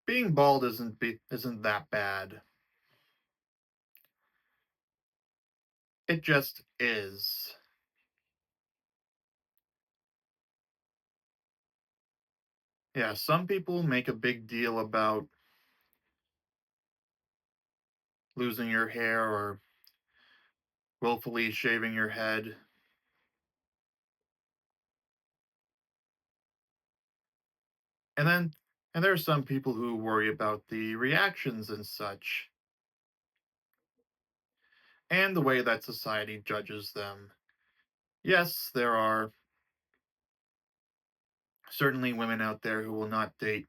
Being bald isn't that bad. It just is. Yeah, some people make a big deal about losing your hair or willfully shaving your head. And then and there are some people who worry about the reactions and such, and the way that society judges them. Yes, there are certainly women out there who will not date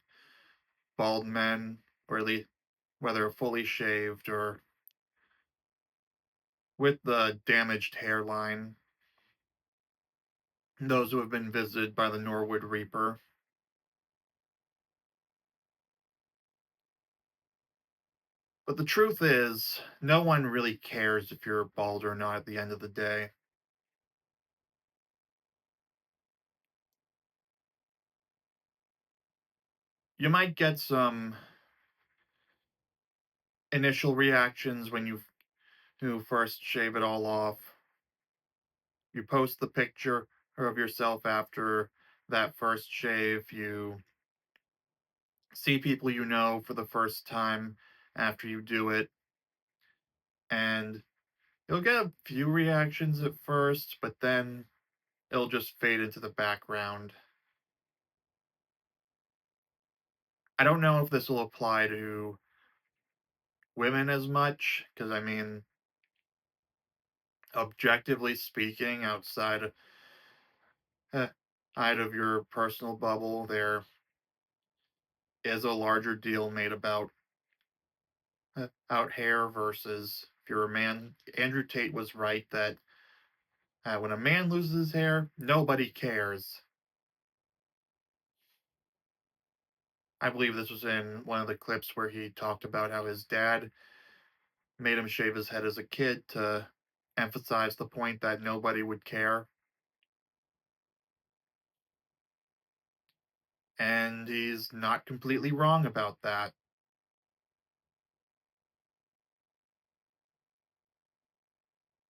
bald men, or at least whether fully shaved or with the damaged hairline, those who have been visited by the Norwood Reaper. But the truth is, no one really cares if you're bald or not at the end of the day. You might get some initial reactions when you first shave it all off. You post the picture of yourself after that first shave. You see people you know for the first time after you do it, and you'll get a few reactions at first, but then it'll just fade into the background. I don't know if this will apply to women as much, because I mean, objectively speaking, eh, outside of your personal bubble, there is a larger deal made about out hair versus if you're a man. Andrew Tate was right that when a man loses his hair, nobody cares. I believe this was in one of the clips where he talked about how his dad made him shave his head as a kid to emphasize the point that nobody would care. And he's not completely wrong about that.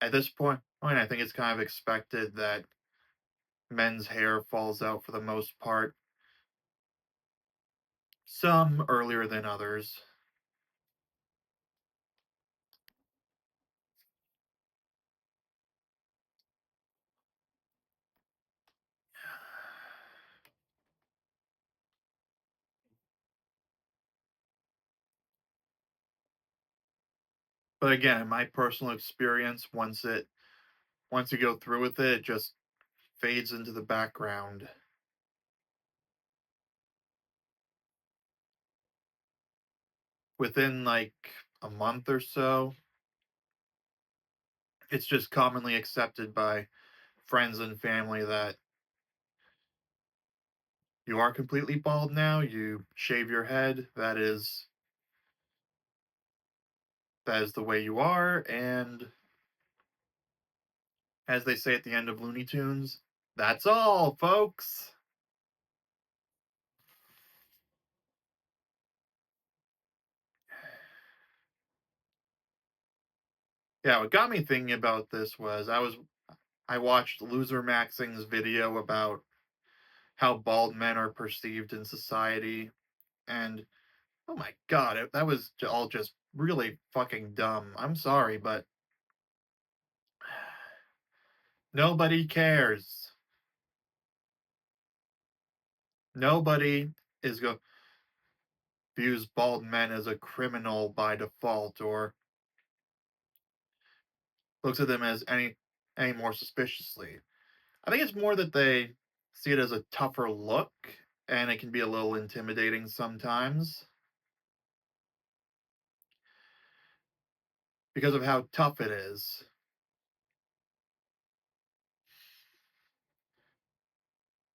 At this point, I think it's kind of expected that men's hair falls out for the most part, some earlier than others. But again, in my personal experience, once you go through with it, it just fades into the background. Within like a month or so, it's just commonly accepted by friends and family that you are completely bald now, you shave your head, that is the way you are, and as they say at the end of Looney Tunes, that's all, folks. Yeah, what got me thinking about this was I watched Loser Maxing's video about how bald men are perceived in society, and oh my god, that was all just really fucking dumb. I'm sorry, but nobody cares. Nobody is go views bald men as a criminal by default or looks at them as any more suspiciously. I think it's more that they see it as a tougher look, and it can be a little intimidating sometimes because of how tough it is.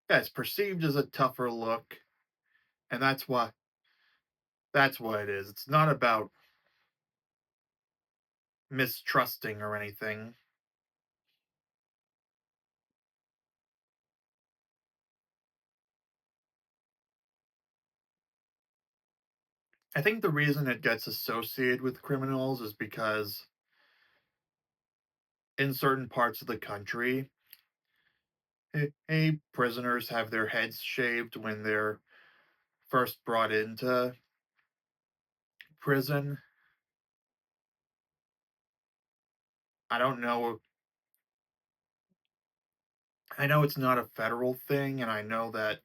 Yeah, it's perceived as a tougher look, and that's what it is. It's not about mistrusting or anything. I think the reason it gets associated with criminals is because in certain parts of the country, prisoners have their heads shaved when they're first brought into prison. I don't know. I know it's not a federal thing, and I know that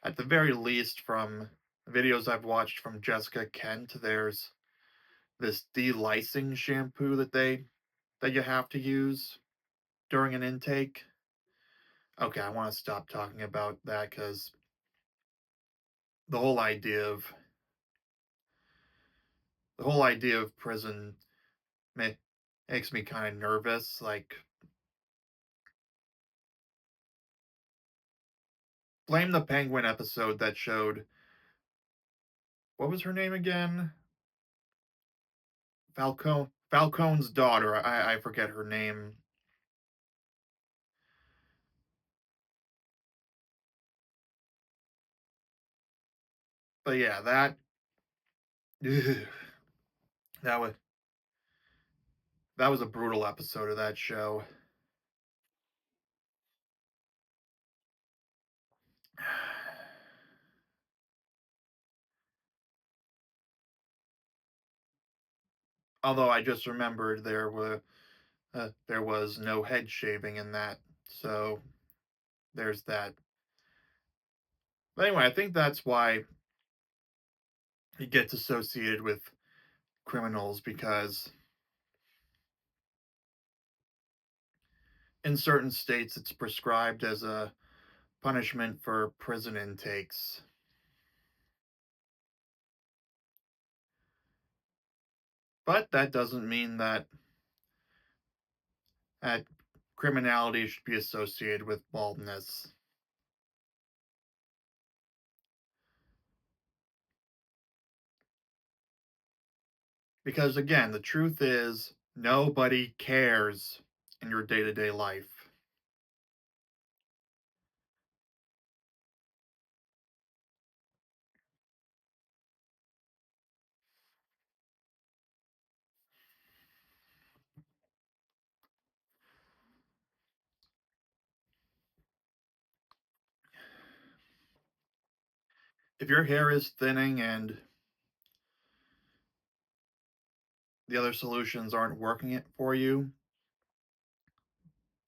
at the very least, from videos I've watched from Jessica Kent, there's this delicing shampoo that you have to use during an intake. Okay, I want to stop talking about that because the whole idea of the whole idea of prison ma- makes me kind of nervous. Like, blame the Penguin episode that showed what was her name again? Falcone's daughter. I forget her name, but yeah, that was that was a brutal episode of that show. Although I just remembered there was no head shaving in that, so there's that. But anyway, I think that's why it gets associated with criminals because in certain states it's prescribed as a punishment for prison intakes. But that doesn't mean that criminality should be associated with baldness. Because again, the truth is nobody cares in your day to day life. If your hair is thinning and the other solutions aren't working it for you,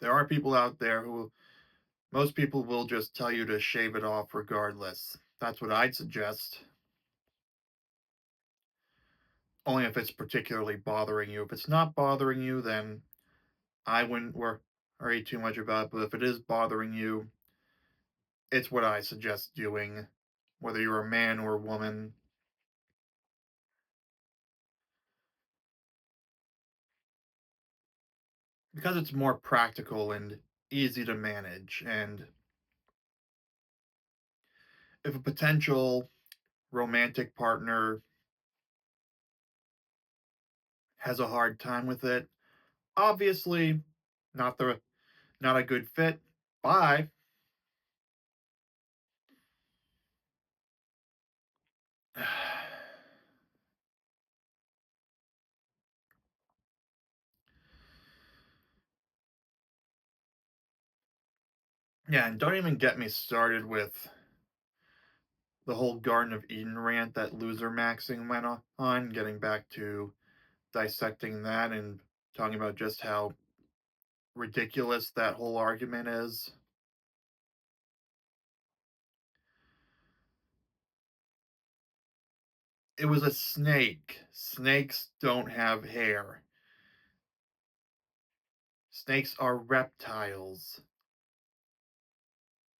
there are people out there who most people will just tell you to shave it off regardless. That's what I'd suggest. Only if it's particularly bothering you. If it's not bothering you, then I wouldn't worry too much about it. But if it is bothering you, it's what I suggest doing, whether you're a man or a woman, because it's more practical and easy to manage. And if a potential romantic partner has a hard time with it, obviously not the not a good fit. Bye. Yeah, and don't even get me started with the whole Garden of Eden rant that loser maxing went on, getting back to dissecting that and talking about just how ridiculous that whole argument is. It was a snake. Snakes don't have hair. Snakes are reptiles.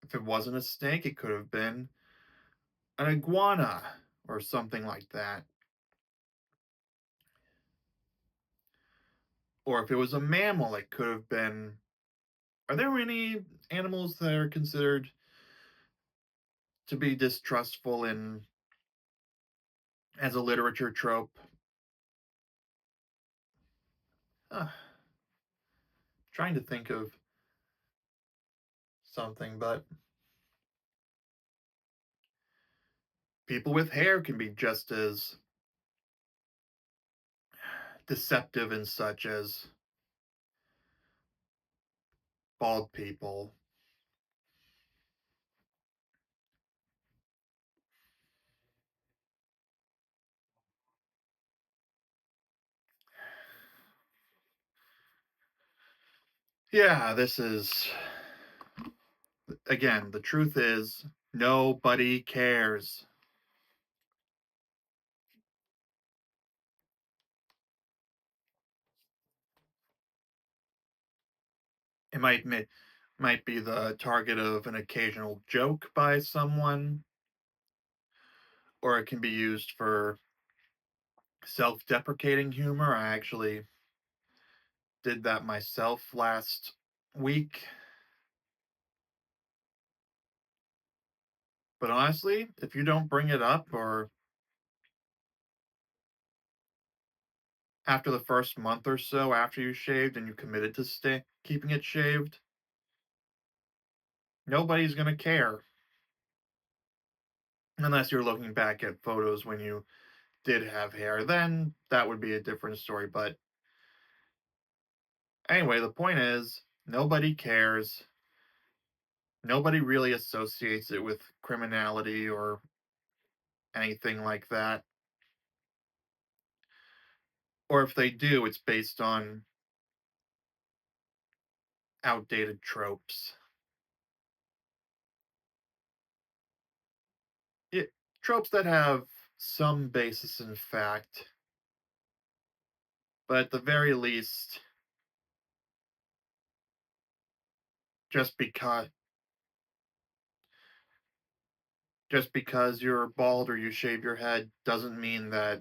If it wasn't a snake, it could have been an iguana or something like that. Or if it was a mammal, it could have been. Are there any animals that are considered to be distrustful in as a literature trope? Uh, trying to think of something, but people with hair can be just as deceptive and such as bald people. Yeah, this is, again, the truth is nobody cares. It might be the target of an occasional joke by someone, or it can be used for self-deprecating humor. I actually did that myself last week. But honestly, if you don't bring it up or after the first month or so after you shaved and you committed to stay keeping it shaved, nobody's going to care unless you're looking back at photos when you did have hair. Then that would be a different story. But anyway, the point is nobody cares. Nobody really associates it with criminality or anything like that. Or if they do, it's based on outdated tropes. It, tropes that have some basis in fact, but at the very least, just because just because you're bald or you shave your head doesn't mean that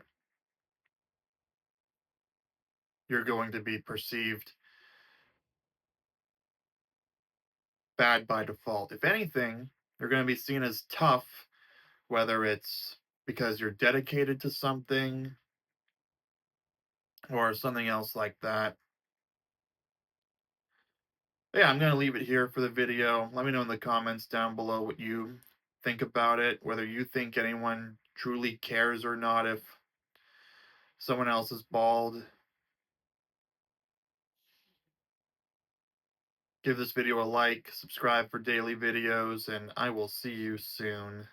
you're going to be perceived bad by default. If anything, you're going to be seen as tough, whether it's because you're dedicated to something or something else like that. Yeah, I'm going to leave it here for the video. Let me know in the comments down below what you think about it, whether you think anyone truly cares or not if someone else is bald. Give this video a like, subscribe for daily videos, and I will see you soon.